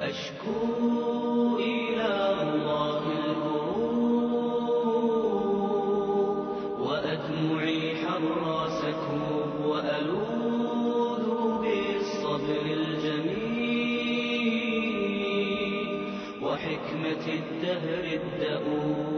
أشكو إلى الله الكروب وأدمعي حر سكوب وألوذ بالصبر الجميل وحكمة الدهر الدؤوب.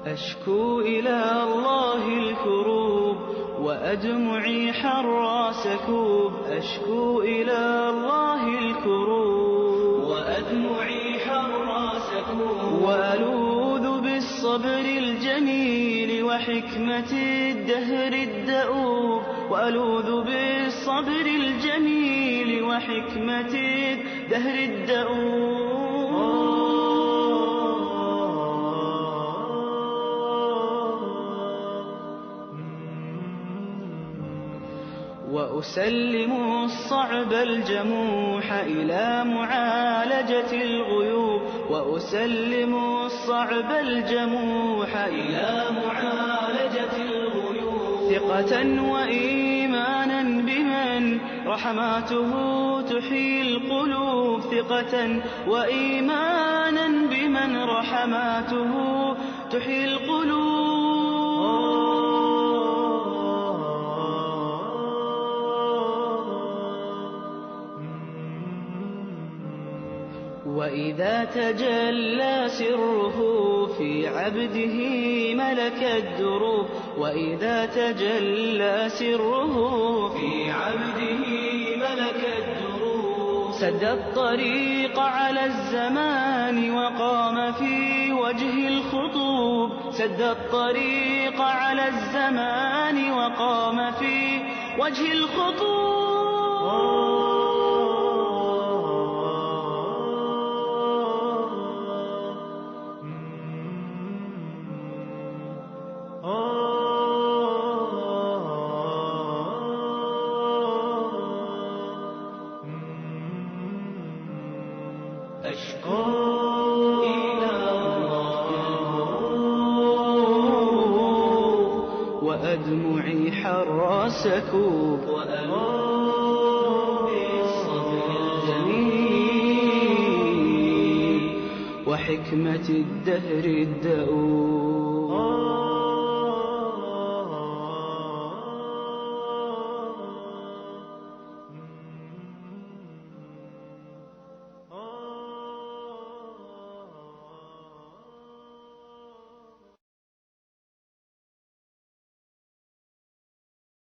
أشكو إلى الله الكروب وأدمعي حر سكوب. أشكو إلى الله الكروب وأدمعي حر سكوب وألوذ بالصبر الجميل وحكمة الدهر الدؤوب. وألوذ بالصبر الجميل وحكمة الدهر الدؤوب. وأسلم الصعب الجموح إلى معالجة الغيوب. وأسلم الصعب الجموح إلى معالجة الغيوب ثقة وإيمانا بمن رحماته تحيي القلوب. ثقة وإيمانا بمن رحماته تحيي القلوب. وإذا تجلى سره في عبده ملك الدروب. وإذا تجلى سره في عبده ملك الدروب سد الطريق على الزمان وقام في وجه الخطوب. سد الطريق على الزمان وقام في وجه الخطوب. أشكو إلى الله الكروب وأدمعي حر سكوب. وألوذ بالصبر الجميل وحكمة الدهر الدؤوب.